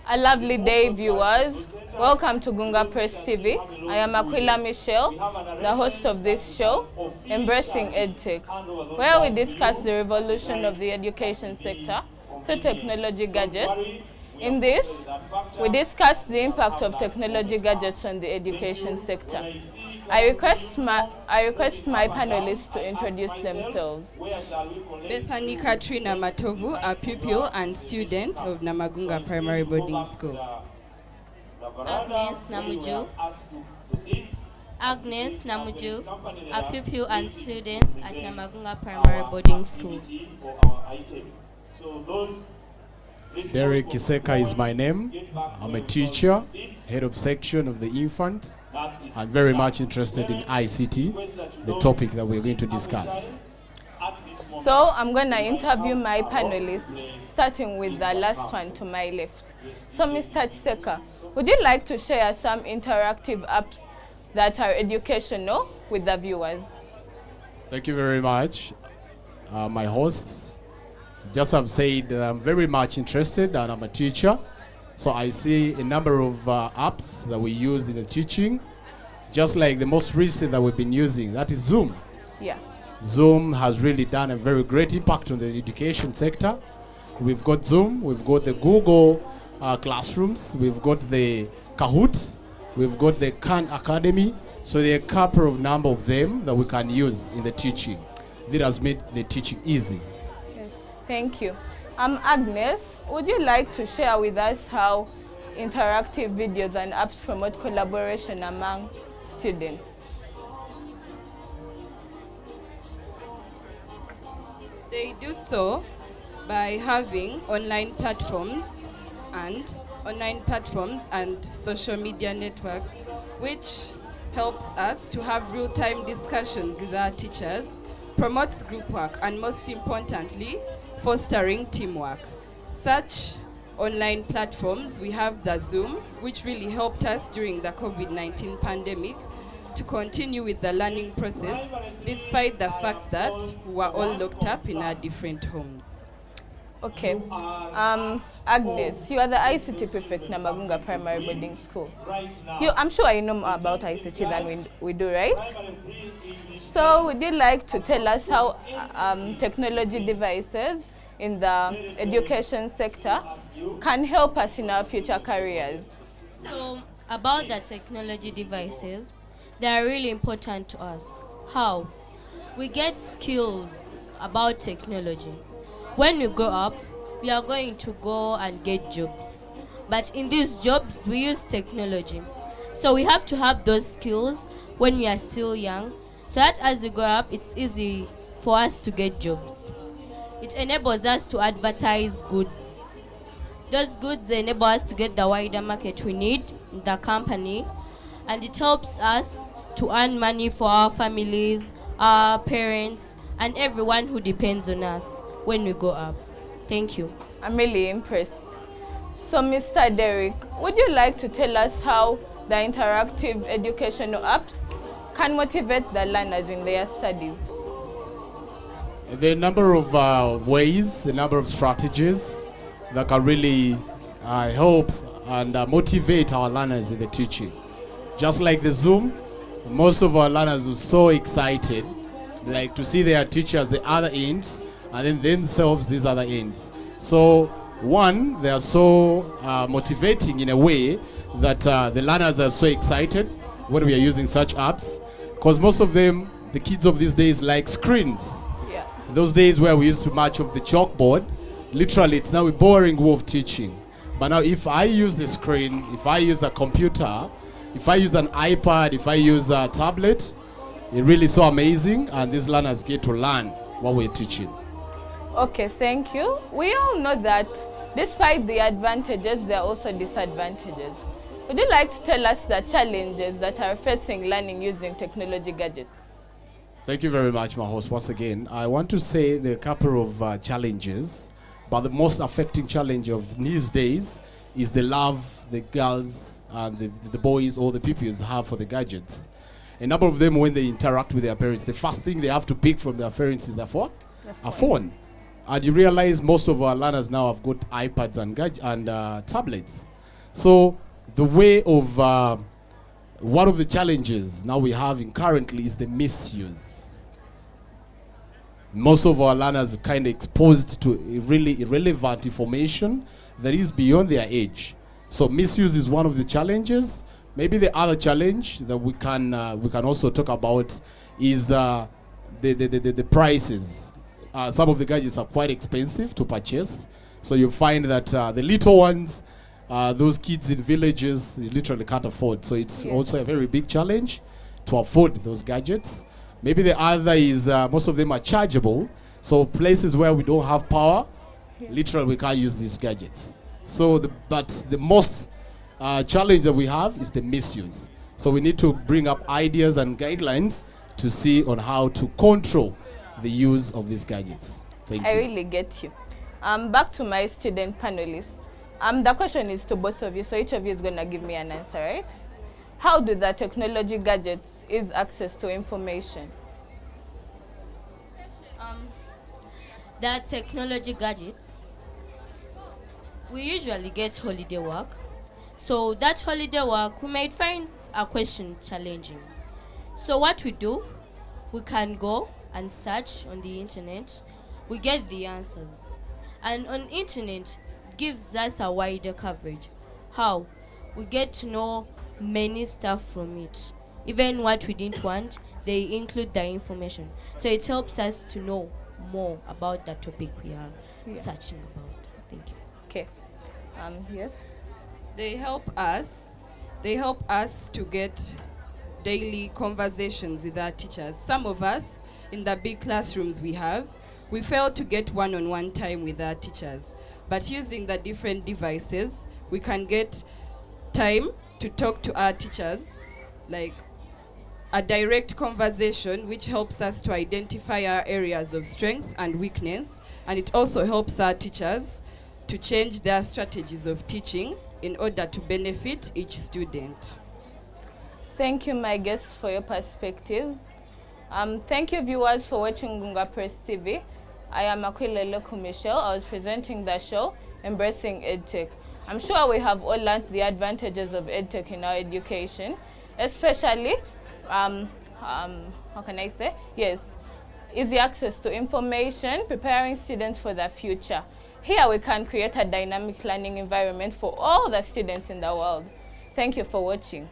A lovely day, viewers. Welcome to Gunga Press TV. I am Aquila Michelle, the host of this show, Embracing EdTech, where we discuss the revolution of the education sector through technology gadgets. In this, we discuss the impact of technology gadgets on the education sector. I request my panelists to introduce themselves. Bethany Katrina Matovu, a pupil and student of Namagunga Primary Boarding School. Agnes Namuju. Agnes Namuju, a pupil and student at Namagunga Primary Boarding School. Derek Kiseka is my name. I'm a teacher, head of section of the infant. I'm very much interested in ICT, the topic that we're going to discuss. So I'm going to interview my panelists, starting with the last one to my left. So Mr. Kiseka, would you like to share some interactive apps that are educational with the viewers? Thank you very much. My hosts, just have said that I'm very much interested and I'm a teacher. So I see a number of apps that we use in the teaching, just like the most recent that we've been using, that is Zoom. Yeah. Zoom has really done a very great impact on the education sector. We've got Zoom, we've got the Google Classrooms, we've got the Kahoot, we've got the Khan Academy. So there are a couple of number of them that we can use in the teaching. That has made the teaching easy. Yes. Thank you. Agnes, would you like to share with us how interactive videos and apps promote collaboration among students? They do so by having online platforms and social media network, which helps us to have real-time discussions with our teachers, promotes group work, and most importantly, fostering teamwork. Such online platforms, we have the Zoom, which really helped us during the COVID-19 pandemic to continue with the learning process, despite the fact that we were all locked up in our different homes. Okay. Agnes, you are the ICT prefect, Namagunga Primary Boarding School. I'm sure you know more about ICT than we do, right? So would you like to tell us how technology devices in the education sector can help us in our future careers? So, about the technology devices, they are really important to us. How? We get skills about technology. When we grow up, we are going to go and get jobs. But in these jobs, we use technology. So we have to have those skills when we are still young, so that as we grow up, it's easy for us to get jobs. It enables us to advertise goods. Those goods enable us to get the wider market we need in the company, and it helps us to earn money for our families, our parents, and everyone who depends on us when we grow up. Thank you. I'm really impressed. So Mr. Derek, would you like to tell us how the interactive educational apps can motivate the learners in their studies? There are a number of ways, a number of strategies that can really help and motivate our learners in the teaching. Just like the Zoom, most of our learners are so excited, like to see their teachers the other ends, and then themselves these other ends. So one, they are so motivating in a way that the learners are so excited when we are using such apps, because most of them, the kids of these days, like screens. Yeah. Those days where we used to match off the chalkboard, literally it's now a boring way of teaching. But now if I use the screen, if I use a computer, if I use an iPad, if I use a tablet, it's really so amazing, and these learners get to learn what we're teaching. Okay, thank you. We all know that despite the advantages, there are also disadvantages. Would you like to tell us the challenges that are facing learning using technology gadgets? Thank you very much, my host. Once again, I want to say there are a couple of challenges, but the most affecting challenge of these days is the love the girls and the boys or the pupils have for the gadgets. A number of them, when they interact with their parents, the first thing they have to pick from their parents is a phone. And you realize most of our learners now have got iPads and tablets. So the way of one of the challenges now we have in currently is the misuse. Most of our learners are kind of exposed to really irrelevant information that is beyond their age. So misuse is one of the challenges. Maybe the other challenge that we can also talk about is the prices. Some of the gadgets are quite expensive to purchase. So you find that the little ones, those kids in villages, they literally can't afford. So it's also a very big challenge to afford those gadgets. Maybe the other is most of them are chargeable. So places where we don't have power, literally we can't use these gadgets. So but the most challenge that we have is the misuse. So we need to bring up ideas and guidelines to see on how to control the use of these gadgets. Thank you. I really get you. Back to my student panelists. The question is to both of you, so each of you is going to give me an answer, right? How do the technology gadgets ease access to information? The technology gadgets, we usually get holiday work. So that holiday work, we might find a question challenging. So what we do, we can go and search on the internet. We get the answers. And on internet, gives us a wider coverage. How? We get to know many stuff from it. Even what we didn't want, they include the information. So it helps us to know more about the topic we are searching about. Thank you. Okay. Yes. They help us to get daily conversations with our teachers. Some of us in the big classrooms we fail to get one-on-one time with our teachers. But using the different devices, we can get time to talk to our teachers, like a direct conversation, which helps us to identify our areas of strength and weakness. And it also helps our teachers to change their strategies of teaching in order to benefit each student. Thank you, my guests, for your perspectives. Thank you, viewers, for watching Gunga Press TV. I am Aquila Michelle. I was presenting the show, Embracing EdTech. I'm sure we have all learned the advantages of EdTech in our education, especially, how can I say? Yes, easy access to information, preparing students for the future. Here we can create a dynamic learning environment for all the students in the world. Thank you for watching.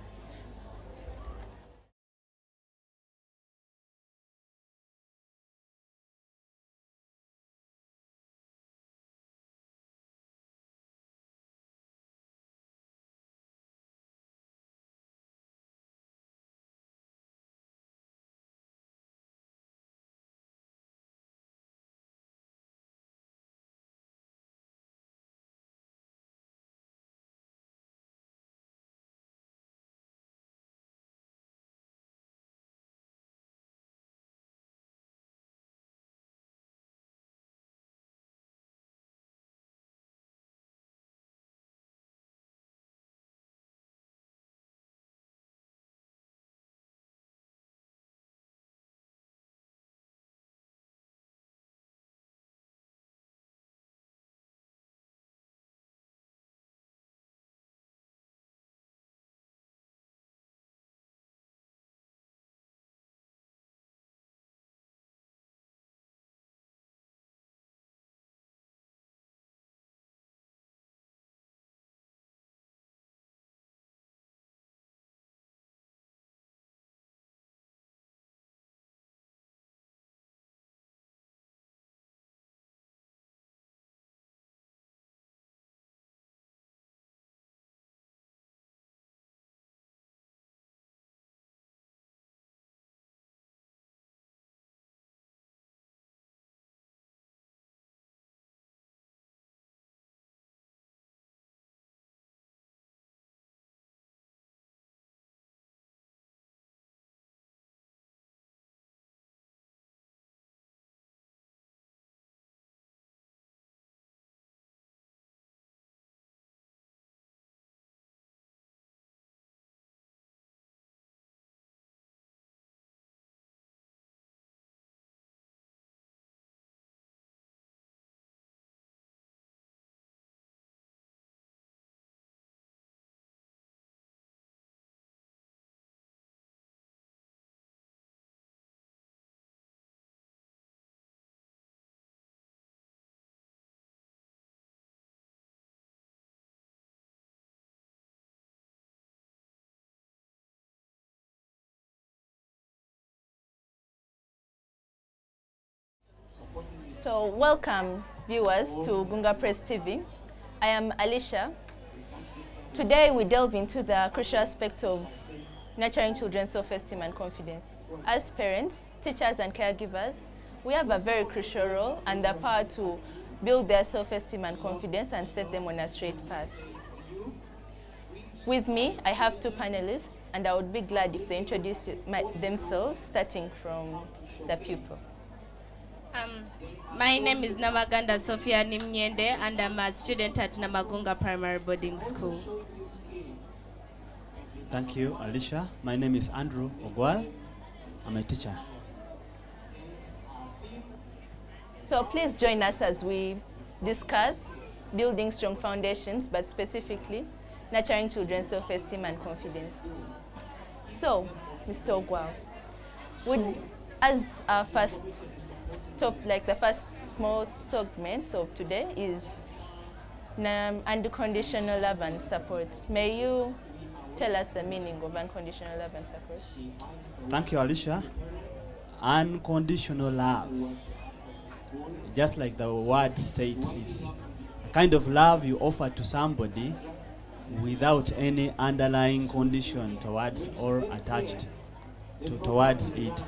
So welcome viewers to Gunga Press TV. I am Alicia. Today we delve into the crucial aspect of nurturing children's self-esteem and confidence. As parents, teachers and caregivers, we have a very crucial role and the power to build their self-esteem and confidence and set them on a straight path. With me, I have two panelists and I would be glad if they introduce themselves, starting from the pupil. My name is Namagunga Sophia Nimnyende and I'm a student at Namagunga Primary Boarding School. Thank you, Alicia. My name is Andrew Ogwal. I'm a teacher. So please join us as we discuss building strong foundations, but specifically nurturing children's self-esteem and confidence. So, Mr. Ogwal, as our first the first small segment of today is unconditional love and support. May you tell us the meaning of unconditional love and support? Thank you, Alicia. Unconditional love, just like the word states, is a kind of love you offer to somebody without any underlying condition towards or attached towards it.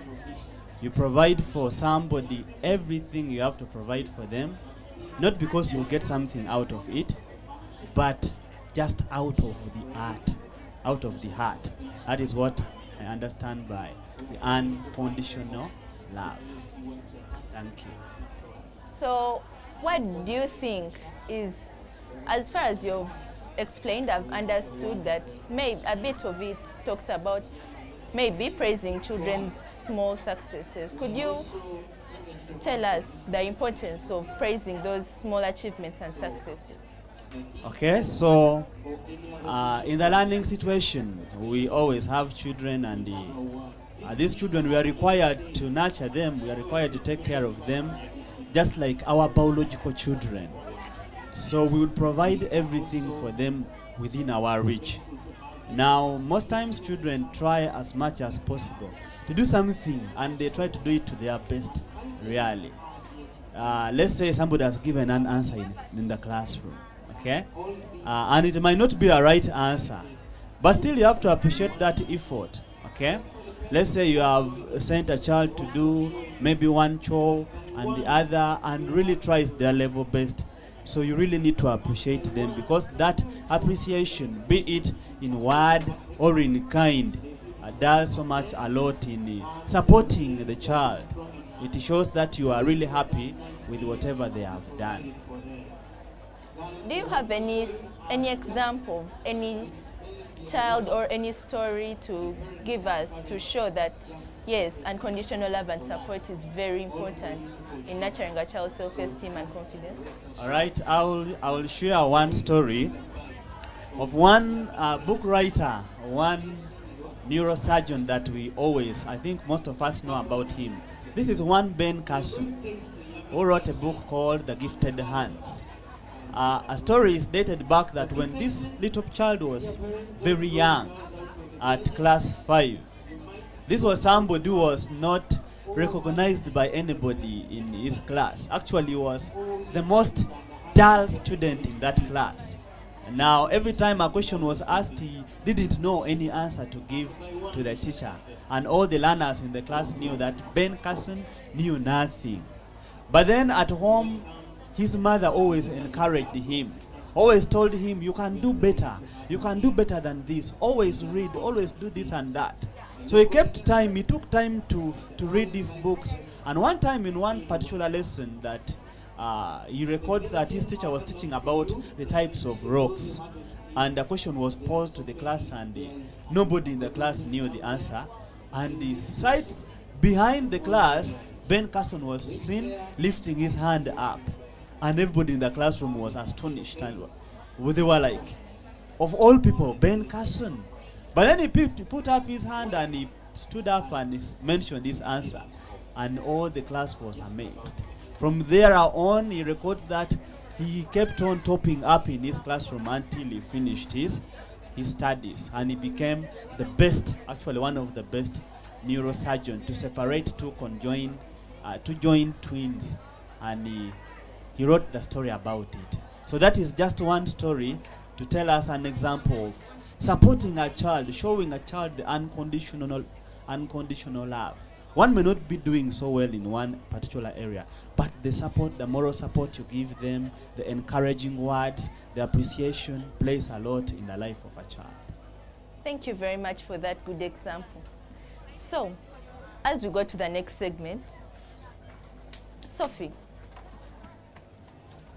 You provide for somebody everything you have to provide for them, not because you'll get something out of it, but just out of the art, out of the heart. That is what I understand by the unconditional love. Thank you. So, what do you think is, as far as you've explained, I've understood that maybe a bit of it talks about maybe praising children's small successes. Could you tell us the importance of praising those small achievements and successes? Okay, so in the learning situation, we always have children, and these children, we are required to nurture them, we are required to take care of them, just like our biological children. So we would provide everything for them within our reach. Now, most times children try as much as possible to do something, and they try to do it to their best, really. Let's say somebody has given an answer in the classroom, okay? And it might not be a right answer, but still you have to appreciate that effort, okay? Let's say you have sent a child to do maybe one chore and the other, and really tries their level best. So you really need to appreciate them, because that appreciation, be it in word or in kind, does so much a lot in supporting the child. It shows that you are really happy with whatever they have done. Do you have any example of any child or any story to give us to show that yes, unconditional love and support is very important in nurturing a child's self-esteem and confidence? All right, I will share one story of one book writer, one neurosurgeon that we always, I think most of us know about him. This is one Ben Carson, who wrote a book called The Gifted Hands. A story is dated back that when this little child was very young, at class 5, this was somebody who was not recognized by anybody in his class. Actually, he was the most dull student in that class. Now, every time a question was asked, he didn't know any answer to give to the teacher. And all the learners in the class knew that Ben Carson knew nothing. But then at home, his mother always encouraged him, always told him, you can do better than this, always read, always do this and that. So he took time to read these books. And one time in one particular lesson that he records that his teacher was teaching about the types of rocks. And the question was posed to the class, and nobody in the class knew the answer. And the side behind the class, Ben Carson was seen lifting his hand up. And everybody in the classroom was astonished. And they were like, of all people, Ben Carson. But then he put up his hand and he stood up and he mentioned his answer. And all the class was amazed. From there on, he records that he kept on topping up in his classroom until he finished his studies. And he became the best, actually one of the best neurosurgeons to separate two joint twins and he wrote the story about it. So that is just one story to tell us an example of supporting a child, showing a child the unconditional love. One may not be doing so well in one particular area, but the support, the moral support you give them, the encouraging words, the appreciation plays a lot in the life of a child. Thank you very much for that good example. So, as we go to the next segment, Sophie,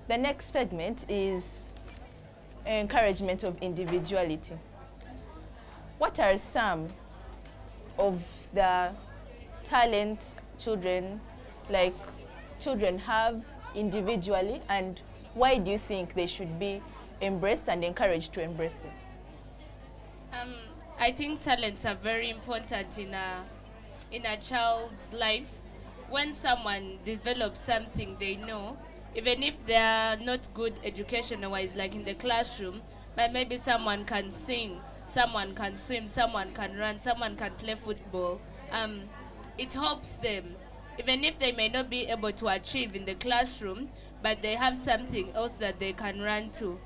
the next segment is encouragement of individuality. What are some of the talents children have individually, and why do you think they should be embraced and encouraged to embrace them? I think talents are very important in a child's life. When someone develops something they know, even if they are not good education-wise, like in the classroom, but maybe someone can sing, someone can swim, someone can run, someone can play football. It helps them, even if they may not be able to achieve in the classroom, but they have something else that they can run to.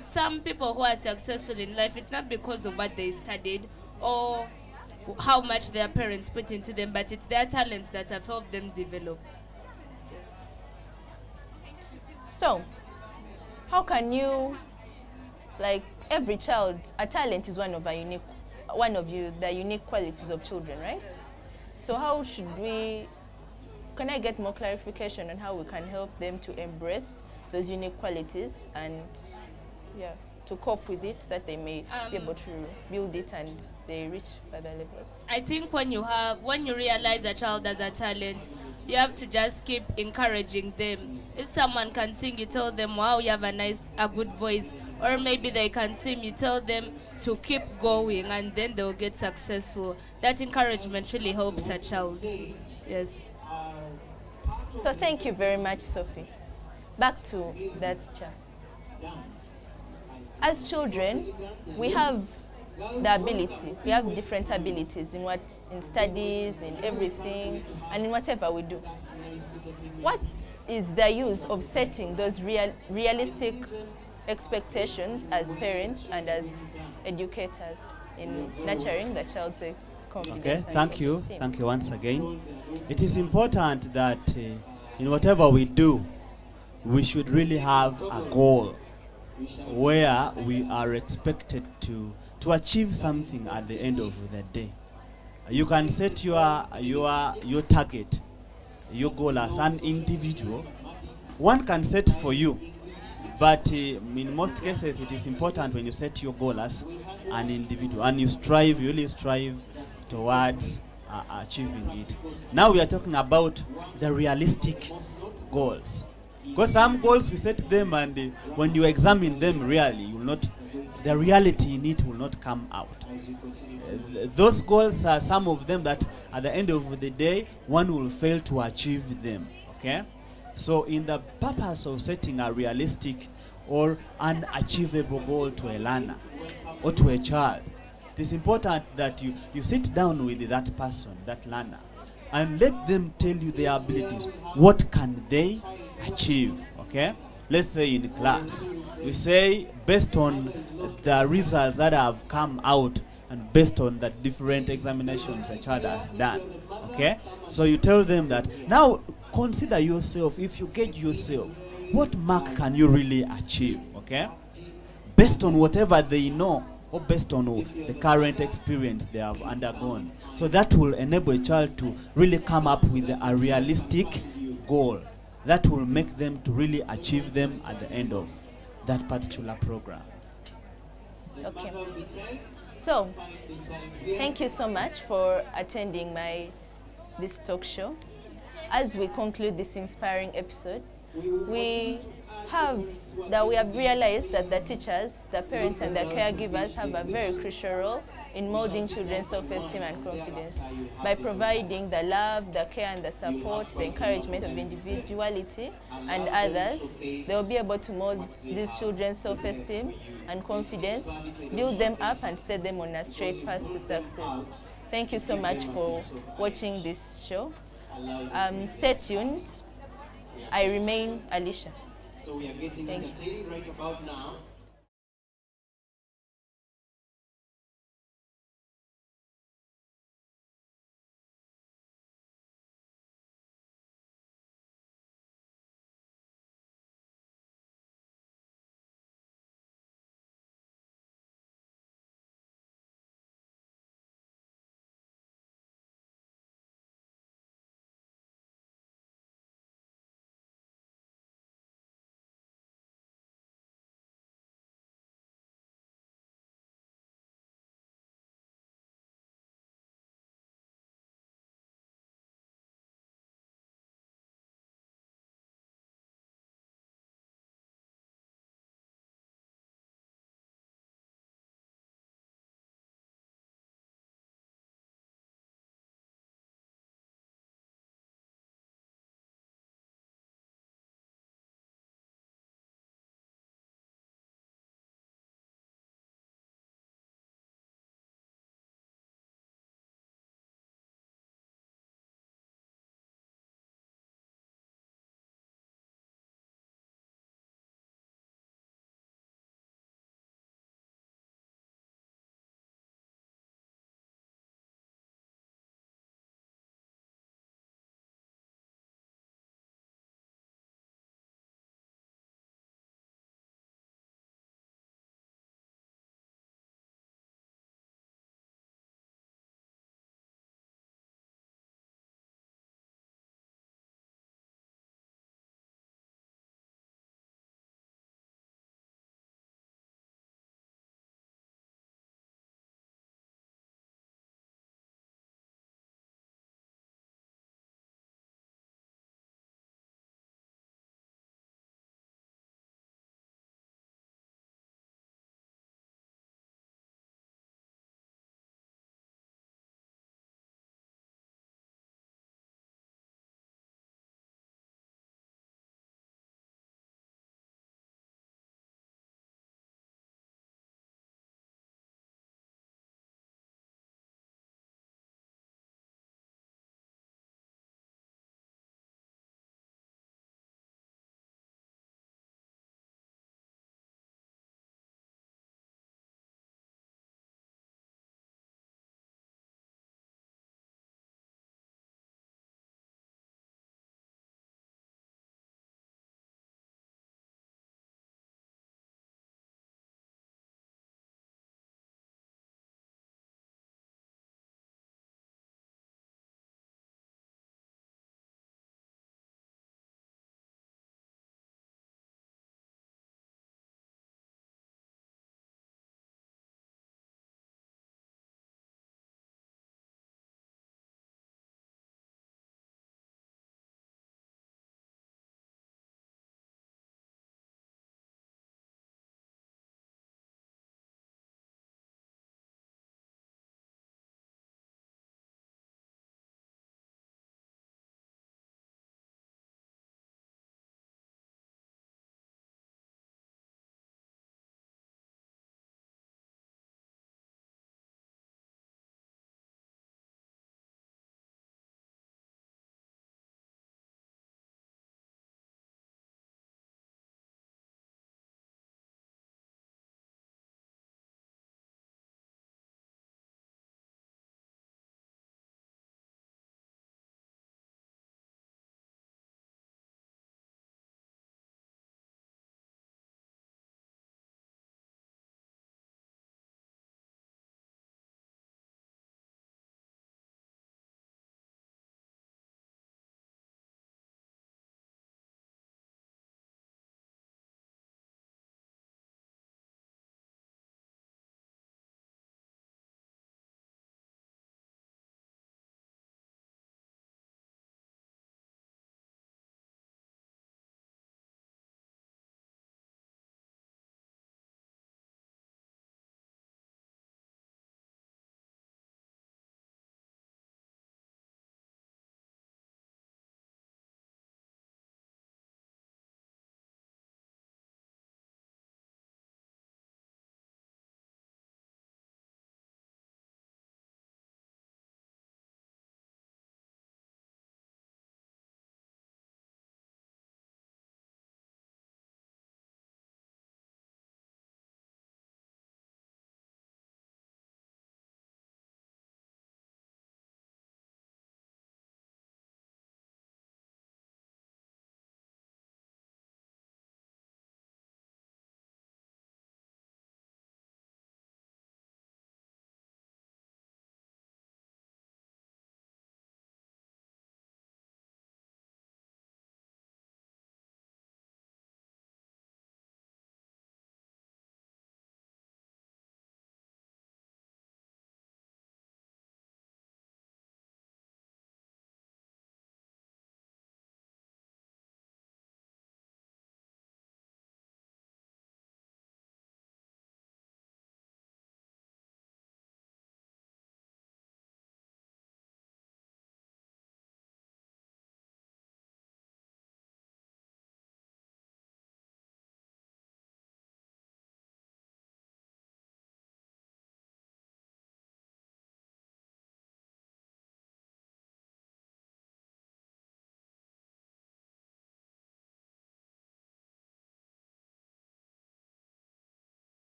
Some people who are successful in life, it's not because of what they studied or how much their parents put into them, but it's their talents that have helped them develop. Yes. So, how can you, like every child, a talent is one of the unique qualities of children, right? So how can I get more clarification on how we can help them to embrace those unique qualities and to cope with it, so that they may be able to build it and they reach further levels? I think when you realize a child has a talent, you have to just keep encouraging them. If someone can sing, you tell them, wow, you have a good voice. Or maybe they can swim, you tell them to keep going, and then they'll get successful. That encouragement really helps a child. Yes. So thank you very much, Sophie. Back to that teacher. As children, we have the ability, we have different abilities in studies, in everything, and in whatever we do. What is the use of setting those realistic expectations as parents and as educators in nurturing the child's confidence? Okay, thank you. Thank you once again. It is important that in whatever we do, we should really have a goal where we are expected to achieve something at the end of the day. You can set your target, your goal as an individual. One can set for you, but in most cases it is important when you set your goal as an individual and you really strive towards achieving it. Now we are talking about the realistic goals. Because some goals we set them, and when you examine them really, the reality in it will not come out. Those goals are some of them that at the end of the day, one will fail to achieve them. Okay? So in the purpose of setting a realistic or unachievable goal to a learner or to a child, it is important that you sit down with that person, that learner, and let them tell you their abilities. What can they achieve? Okay? Let's say in class, you say based on the results that have come out and based on the different examinations a child has done. Okay? So you tell them that now consider yourself. If you gauge yourself, what mark can you really achieve? Okay? Based on whatever they know or based on the current experience they have undergone. So that will enable a child to really come up with a realistic goal that will make them to really achieve them at the end of that particular program. Okay. So, thank you so much for attending this talk show. As we conclude this inspiring episode, we have realized that the teachers, the parents, and the caregivers have a very crucial role in molding children's self-esteem and confidence. By providing the love, the care, and the support, the encouragement of individuality and others, they will be able to mold these children's self-esteem and confidence, build them up, and set them on a straight path to success. Thank you so much for watching this show. Stay tuned I remain Alicia. So we are getting Thank you. entertaining right about now.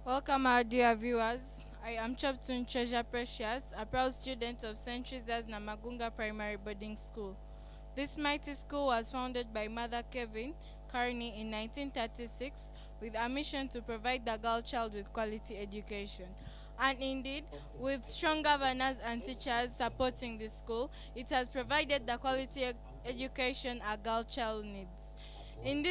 Welcome, our dear viewers. I am Choptun Treasure Precious, a proud student of St. Teresa's Namagunga Primary Boarding School. This mighty school was founded by Mother Kevin Carney in 1936 with a mission to provide the girl child with quality education. And indeed, with strong governors and teachers supporting the school, it has provided the quality education a girl child needs. In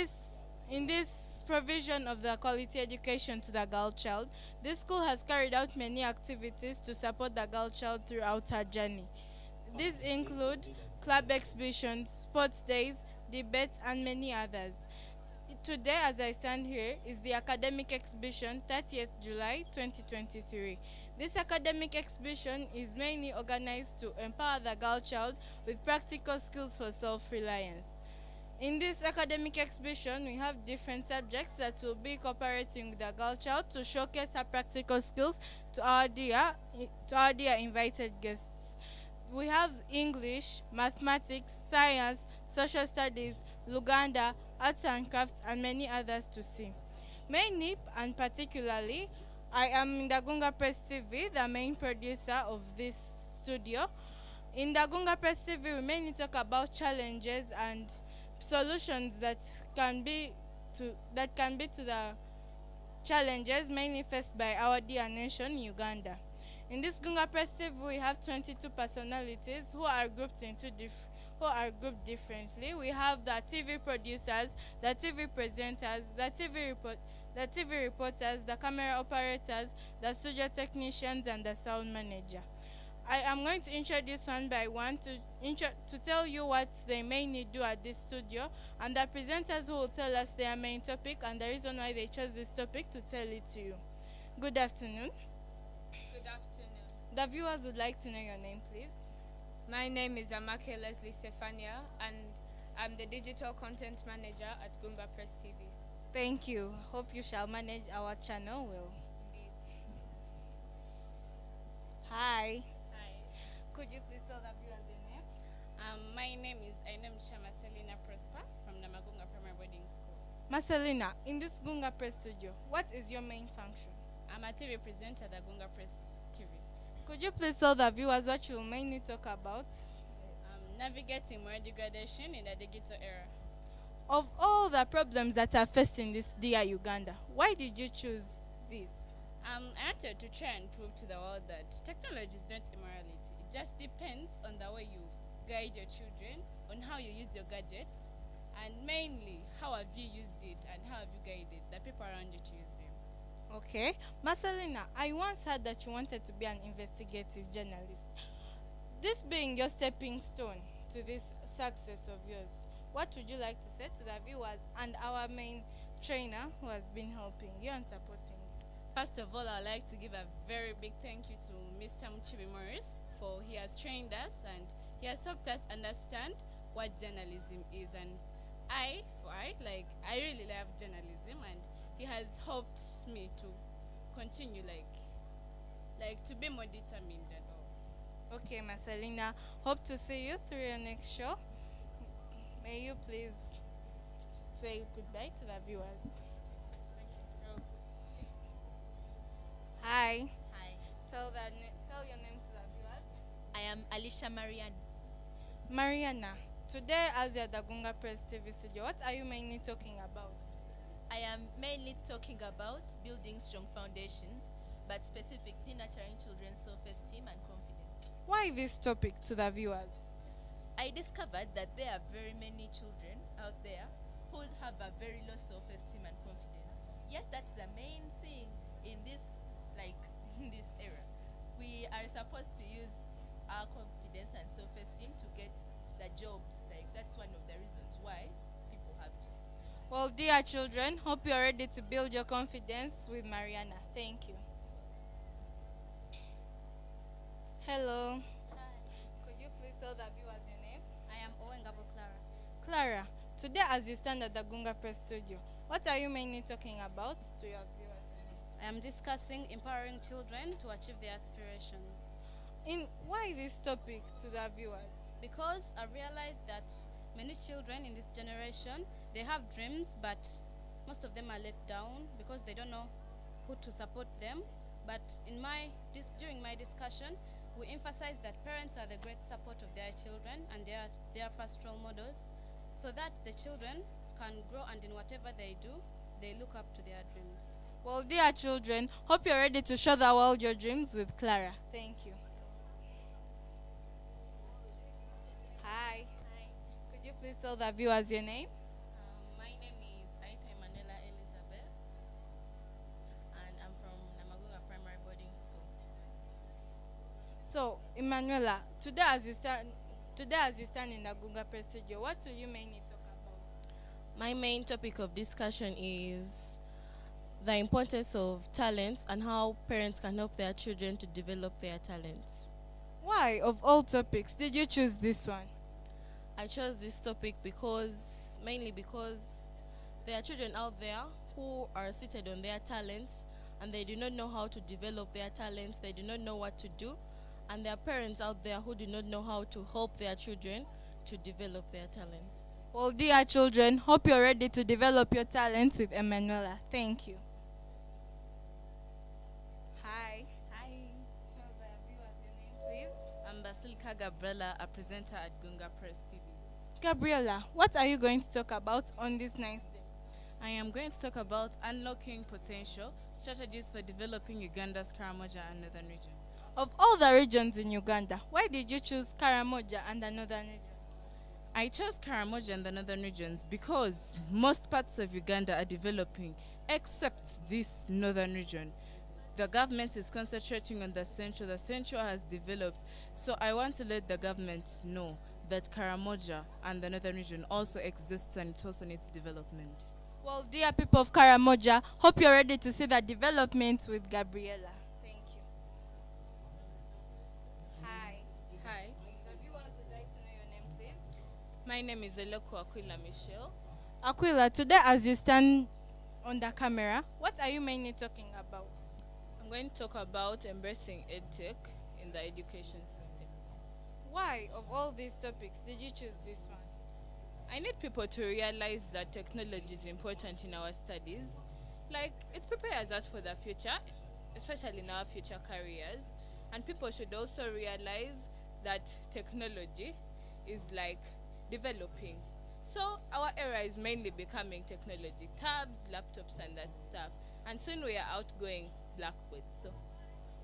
this provision of the quality education to the girl child, this school has carried out many activities to support the girl child throughout her journey. These include club exhibitions, sports days, debates, and many others. Today, as I stand here, is the academic exhibition 30th July 2023. This academic exhibition is mainly organized to empower the girl child with practical skills for self-reliance. In this academic exhibition, we have different subjects that will be cooperating with the girl child to showcase her practical skills to our dear invited guests. We have English, mathematics, science, social studies, Luganda, arts and crafts, and many others to see. Mainly and particularly, I am Namagunga Press TV, the main producer of this studio. In Namagunga Press TV, we mainly talk about challenges and solutions that can be to the challenges mainly faced by our dear nation, Uganda. In this Gunga Press TV, we have 22 personalities who are grouped differently. We have the TV producers, the TV presenters, the TV reporters, the camera operators, the studio technicians, and the sound manager. I am going to introduce one by one to tell you what they mainly do at this studio, and the presenters who will tell us their main topic and the reason why they chose this topic to tell it to you. Good afternoon. Good afternoon. The viewers would like to know your name, please. My name is Amake Leslie Stefania, and I'm the digital content manager at Gunga Press TV. Thank you. Hope you shall manage our channel well. Indeed. Hi. Hi. Could you please tell the viewers your name? My name is Ainem Marcelina Prosper from Namagunga Primary Boarding School. Marcelina, in this Gunga Press studio, what is your main function? I'm a TV presenter at Gunga Press TV. Could you please tell the viewers what you will mainly talk about? Navigating more degradation in the digital era. Of all the problems that are facing this dear Uganda, why did you choose this? I wanted to try and prove to the world that technology is not immorality. It just depends on the way you guide your children, on how you use your gadgets, and mainly how have you used it and how have you guided the people around you to use them. Okay. Marcelina, I once heard that you wanted to be an investigative journalist. This being your stepping stone to this success of yours, what would you like to say to the viewers and our main trainer who has been helping you and supporting you? First of all, I'd like to give a very big thank you to Mr. Muchibi Morris, for he has trained us and he has helped us understand what journalism is. And I really love journalism, and he has helped me to continue to be more determined and all. Okay, Marcelina, hope to see you through your next show. May you please say goodbye to the viewers. Thank you. Hi. Hi, Tell your name to the viewers. I am Alicia Marianne. Mariana, today as you're at the Gunga Press TV studio, what are you mainly talking about? I am mainly talking about building strong foundations, but specifically nurturing children's self-esteem and confidence. Why this topic to the viewers? I discovered that there are very many children out there who have a very low self-esteem and confidence. Yet that's the main thing in this era. We are supposed to use our confidence and self-esteem to get the jobs. That's one of the reasons why people have jobs. Well, dear children, hope you're ready to build your confidence with Mariana. Thank you. Hello. Hi, Could you please tell the viewers your name? I am Owengabo Clara. Clara, today as you stand at the Gunga Press studio, what are you mainly talking about to your viewers? I am discussing empowering children to achieve their aspirations Why this topic to the viewers? because I realized that many children in this generation, they have dreams, but most of them are let down because they don't know who to support them. But during my discussion, we emphasize that parents are the great support of their children and they are their first role models, so that the children can grow and in whatever they do, they look up to their dreams. Well, dear children, hope you're ready to show the world your dreams with Clara. Thank you. Hi. Hi. Could you please tell the viewers your name? My name is Aita Emanuela Elizabeth, and I'm from Namagunga Primary Boarding School. So, Emanuela, today as you stand in the Gunga Press Studio, what will you mainly talk about? My main topic of discussion is the importance of talents and how parents can help their children to develop their talents. Why, of all topics, did you choose this one? I chose this topic mainly because there are children out there who are seated on their talents and they do not know how to develop their talents, they do not know what to do, and there are parents out there who do not know how to help their children to develop their talents. Well, dear children, hope you're ready to develop your talents with Emanuela. Thank you. Hi. Hi, Tell the viewers your name, please. I'm Basilika Gabriela, a presenter at Gunga Press TV. Gabriela, what are you going to talk about on this nice day? I am going to talk about unlocking potential, strategies for developing Uganda's Karamoja and Northern region. Of all the regions in Uganda, why did you choose Karamoja and the Northern region? I chose Karamoja and the Northern regions because most parts of Uganda are developing, except this Northern region. The government is concentrating on the Central. The Central has developed, so I want to let the government know that Karamoja and the Northern region also exists and it also needs development. Well, dear people of Karamoja, hope you're ready to see the development with Gabriela. Thank you. Hi. Hi, The viewers would like to know your name, please. my name is Eloko Aquila Michelle. Aquila, today as you stand on the camera, what are you mainly talking about? I'm going to talk about embracing EdTech in the education system. Why, of all these topics, did you choose this one? I need people to realize that technology is important in our studies. Like, it prepares us for the future, especially in our future careers. And people should also realize that technology is like developing. So our era is mainly becoming technology, tabs, laptops, and that stuff. And soon we are outgoing blackboards. So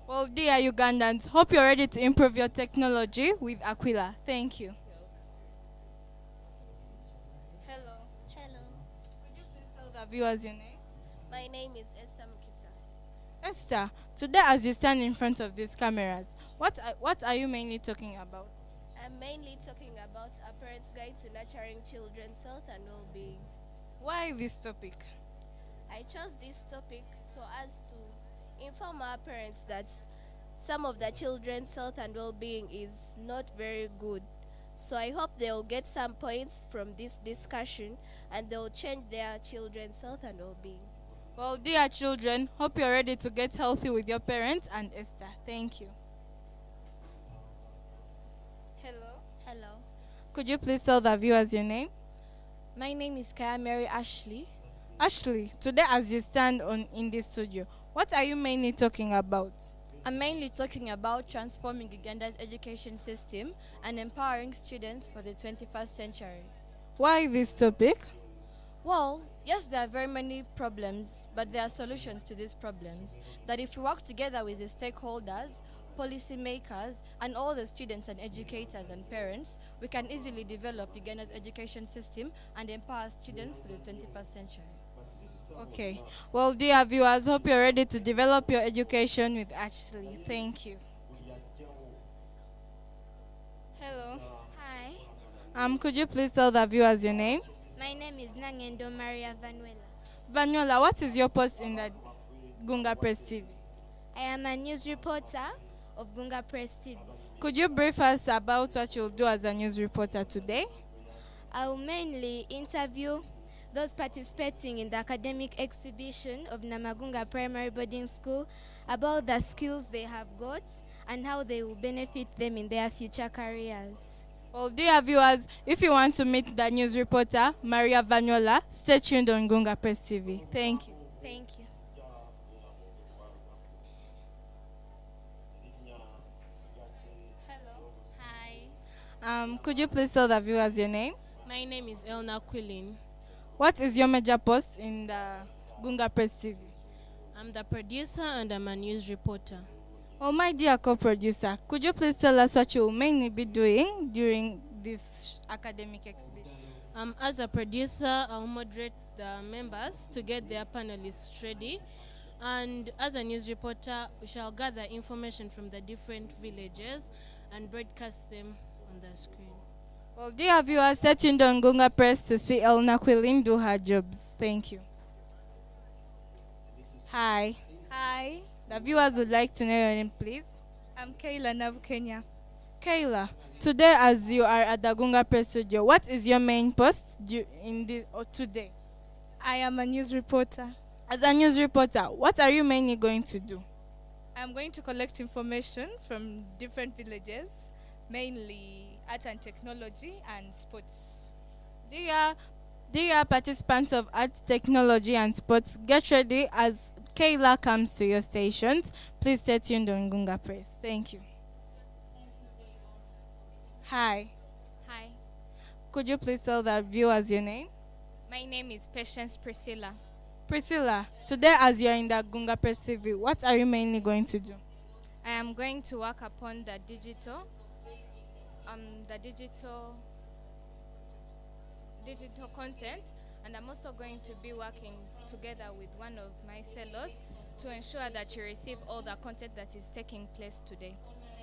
Well, dear Ugandans, hope you're ready to improve your technology with Aquila. Thank you. Hello. Hello, Could you please tell the viewers your name? my name is Esther Mukisa. Esther, today as you stand in front of these cameras, what are you mainly talking about? I'm mainly talking about a parent's guide to nurturing children's health and well-being. Why this topic? I chose this topic so as to inform our parents that some of the children's health and well-being is not very good. So I hope they'll get some points from this discussion and they'll change their children's health and well-being. Well, dear children, hope you're ready to get healthy with your parents and Esther. Thank you. Hello. Hello. Could you please tell the viewers your name? My name is Kaya Mary Ashley. Ashley, today as you stand in this studio, what are you mainly talking about? I'm mainly talking about transforming Uganda's education system and empowering students for the 21st century. Why this topic? Well, yes, there are very many problems, but there are solutions to these problems. That if we work together with the stakeholders, policymakers, and all the students and educators and parents, we can easily develop Uganda's education system and empower students for the 21st century. Okay. Well, dear viewers, hope you're ready to develop your education with Ashley. Thank you. Hello. Hi, Could you please tell the viewers your name? my name is Nangendo Maria Vanuela. Vanuela, what is your post in the Gunga Press TV? I am a news reporter of Gunga Press TV. Could you brief us about what you'll do as a news reporter today? I will mainly interview those participating in the academic exhibition of Namagunga Primary Boarding School about the skills they have got and how they will benefit them in their future careers. Well, dear viewers, if you want to meet the news reporter, Maria Vanuela, stay tuned on Gunga Press TV. Thank you. Thank you. Could you please tell the viewers your name? My name is Elna Quilin. What is your major post in the Gunga Press TV? I'm the producer and I'm a news reporter. Oh, my dear co-producer, could you please tell us what you will mainly be doing during this academic exhibition? As a producer, I'll moderate the members to get their panelists ready. And as a news reporter, we shall gather information from the different villages and broadcast them on the screen. Well, dear viewers, stay tuned on Gunga Press to see Elna Quilin do her jobs. Thank you. Hi. Hi. The viewers would like to know your name, please. I'm Kayla Nav Kenya. Kayla, today as you are at the Gunga Press studio, what is your main post today? I am a news reporter. As a news reporter, what are you mainly going to do? I'm going to collect information from different villages, mainly art and technology and sports. Dear participants of art, technology and sports, get ready as Kayla comes to your stations. Please stay tuned on Gunga Press. Thank you. Hi. Hi. Could you please tell the viewers your name? My name is Patience Priscilla. Priscilla, today as you're in the Gunga Press TV, what are you mainly going to do? I am going to work upon the digital content, and I'm also going to be working together with one of my fellows to ensure that you receive all the content that is taking place today.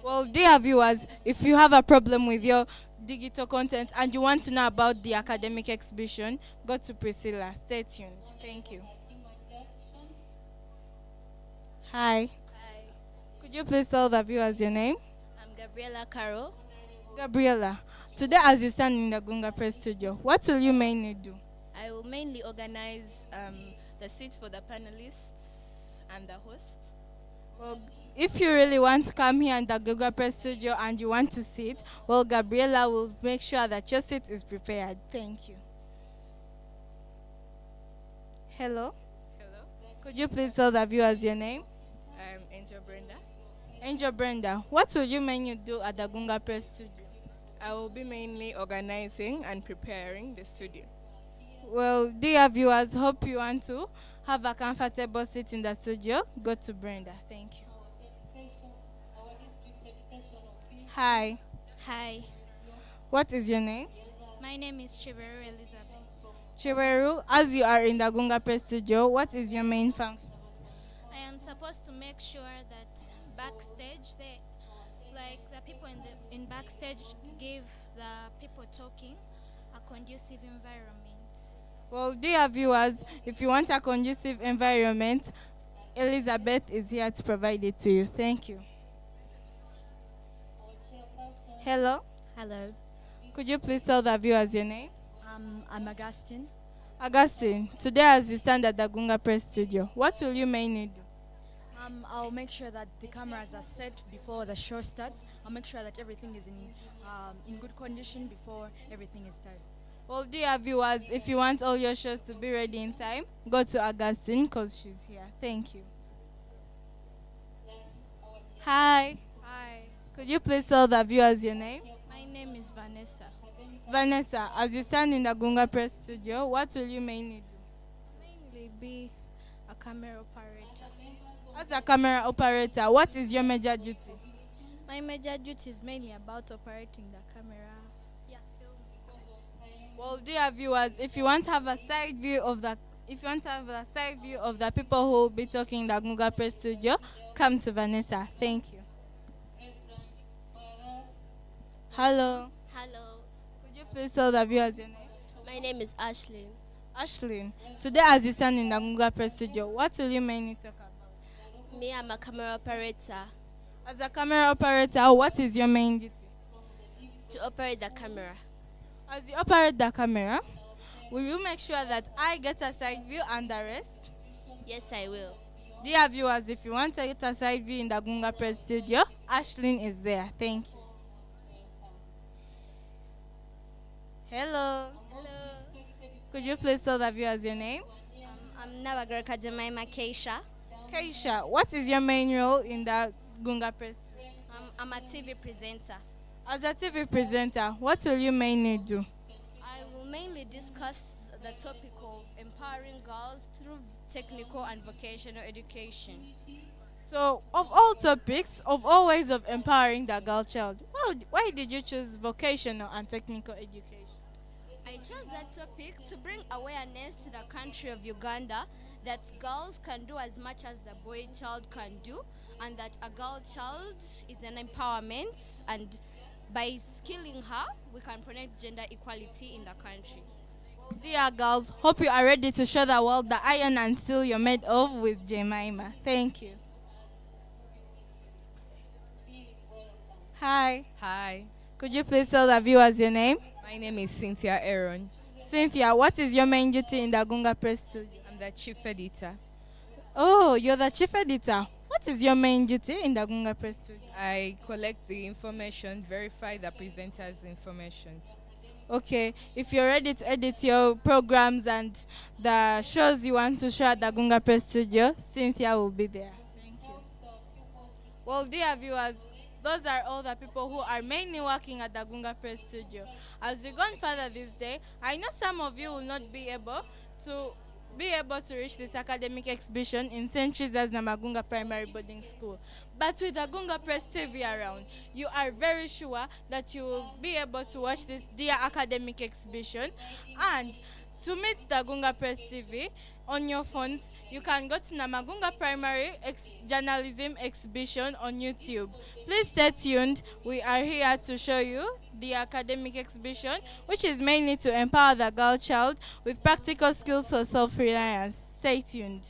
Well, dear viewers, if you have a problem with your digital content and you want to know about the academic exhibition, go to Priscilla. Stay tuned. Thank you. Hi. Hi. Could you please tell the viewers your name? I'm Gabriela Carol. Gabriela, today as you stand in the Gunga Press studio, what will you mainly do? I will mainly organize the seats for the panelists and the host. Well, if you really want to come here in the Gunga Press studio and you want to sit, well, Gabriela will make sure that your seat is prepared. Thank you. Hello? Hello. Could you please tell the viewers your name? I'm Angel Brenda. Angel Brenda, what will you mainly do at the Gunga Press studio? I will be mainly organizing and preparing the studio. Well, dear viewers, hope you want to have a comfortable seat in the studio. Go to Brenda. Thank you. Hi. Hi. What is your name? My name is Chiberu Elizabeth. Chiberu, as you are in the Gunga Press studio, what is your main function? I am supposed to make sure that backstage, the people in backstage give the people talking a conducive environment. Well, dear viewers, if you want a conducive environment, Elizabeth is here to provide it to you. Thank you. Hello? Hello. Could you please tell the viewers your name? I'm Augustine. Augustine, today as you stand at the Gunga Press studio, what will you mainly do? I'll make sure that the cameras are set before the show starts. I'll make sure that everything is in good condition before everything is started. Well, dear viewers, if you want all your shows to be ready in time, go to Augustine because she's here. Thank you. Hi. Hi. Could you please tell the viewers your name? My name is Vanessa. Vanessa, as you stand in the Gunga Press studio, what will you mainly do? Mainly be a camera operator. As a camera operator, what is your major duty? My major duty is mainly about operating the camera. Well, dear viewers, if you want to have a side view of the people who will be talking in the Gunga Press studio, come to Vanessa. Thank you. Hello. Hello. Could you please tell the viewers your name? My name is Ashley. Ashley, today as you stand in the Gunga Press studio, what will you mainly talk about? Me, I'm a camera operator. As a camera operator, what is your main duty? To operate the camera. As you operate the camera, will you make sure that I get a side view and the rest? Yes, I will. Dear viewers, if you want to get a side view in the Gunga Press studio, Ashlyn is there. Thank you. Hello. Hello. Could you please tell the viewers your name? I'm Namagunga Jemima Keisha. Keisha, what is your main role in the Gunga Press? I'm a TV presenter. As a TV presenter, what will you mainly do? I will mainly discuss the topic of empowering girls through technical and vocational education. So, of all topics, of all ways of empowering the girl child, why did you choose vocational and technical education? I chose that topic to bring awareness to the country of Uganda that girls can do as much as the boy child can do, and that a girl child is an empowerment, and by skilling her, we can promote gender equality in the country. Dear girls, hope you are ready to show the world the iron and steel you're made of with Jemima. Thank you. Hi. Hi, Could you please tell the viewers your name? my name is Cynthia Aaron. Cynthia, what is your main duty in the Gunga Press Studio? I'm the chief editor. Oh, you're the chief editor. What is your main duty in the Gunga Press Studio? I collect the information, verify the presenter's information. Okay, if you're ready to edit your programs and the shows you want to show at the Gunga Press Studio, Cynthia will be there. Thank you. Well, dear viewers, those are all the people who are mainly working at the Gunga Press Studio. As we go on further this day, I know some of you will not be able to reach this academic exhibition in St. Teresa's Namagunga Primary Boarding School. But with the Gunga Press TV around, you are very sure that you will be able to watch this dear academic exhibition. And to meet the Gunga Press TV on your phones, you can go to Namagunga Primary Journalism Exhibition on YouTube. Please stay tuned. We are here to show you the academic exhibition, which is mainly to empower the girl child with practical skills for self-reliance. Stay tuned.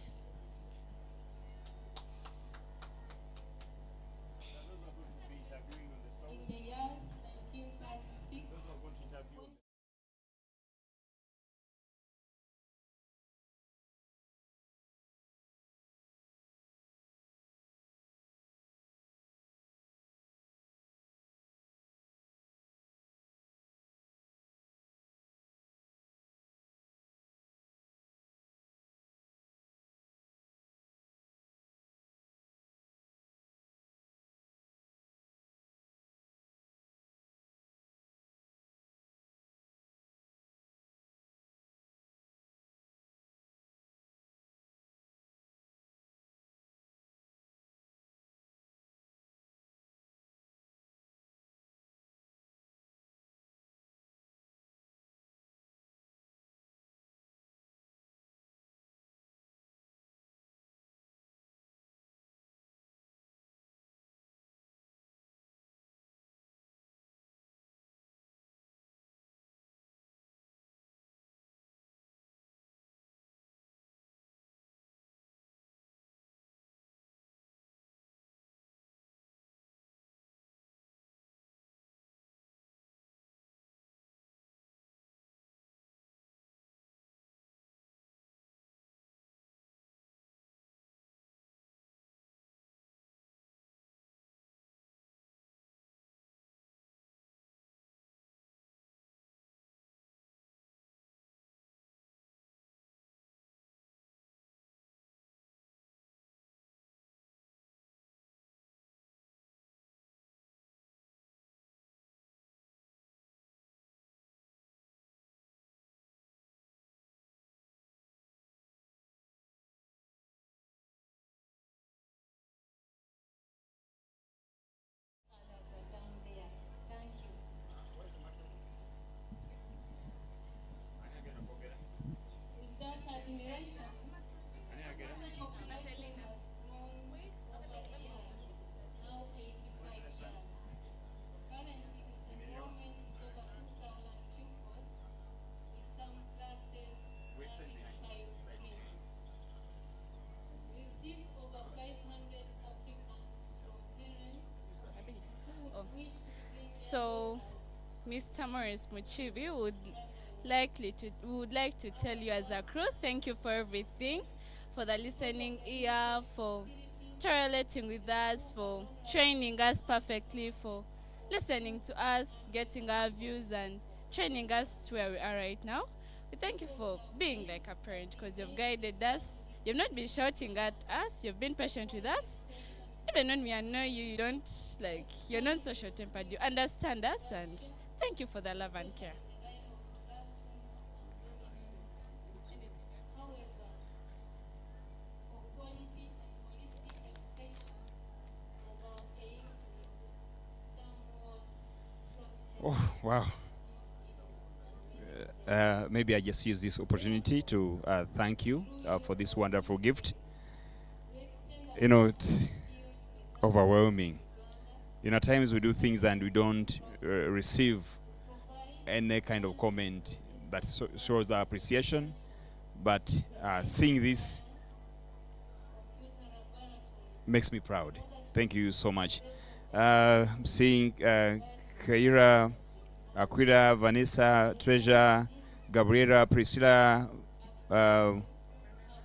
So, Mr. Morris Muchibi would like to tell you as a crew, thank you for everything, for the listening ear, for tolerating with us, for training us perfectly, for listening to us, getting our views, and training us to where we are right now. We thank you for being like a parent because you've guided us. You've not been shouting at us. You've been patient with us. Even when we annoy you, you don't like, you're not so short-tempered. You understand us, and thank you for the love and care. Oh, wow. Maybe I just use this opportunity to thank you for this wonderful gift. You know, it's overwhelming. You know, at times we do things and we don't receive any kind of comment that shows our appreciation. But seeing this makes me proud. Thank you so much. Seeing Kaira, Aquila, Vanessa, Treasure, Gabriela, Priscilla,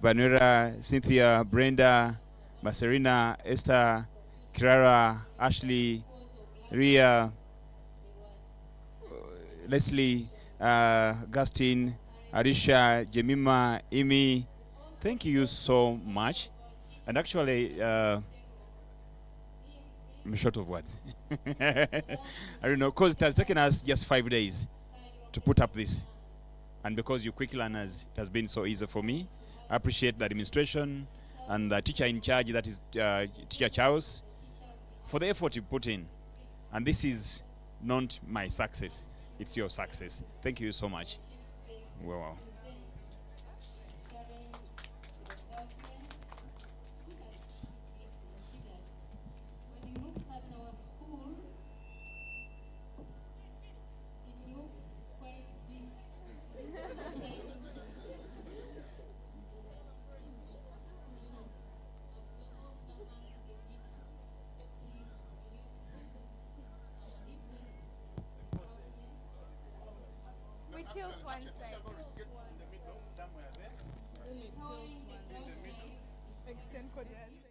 Vanera, Cynthia, Brenda, Marcelina, Esther, Kirara, Ashley, Ria, Leslie, Gustin, Arisha, Jemima, Amy. Thank you so much. And actually, I'm short of words. I don't know, because it has taken us just 5 days to put up this. And because you're quick learners, it has been so easy for me. I appreciate the administration and the teacher in charge, that is Teacher Charles, for the effort you put in. And this is not my success, it's your success. Thank you so much. Wow. We tilt one side. Extend cordial.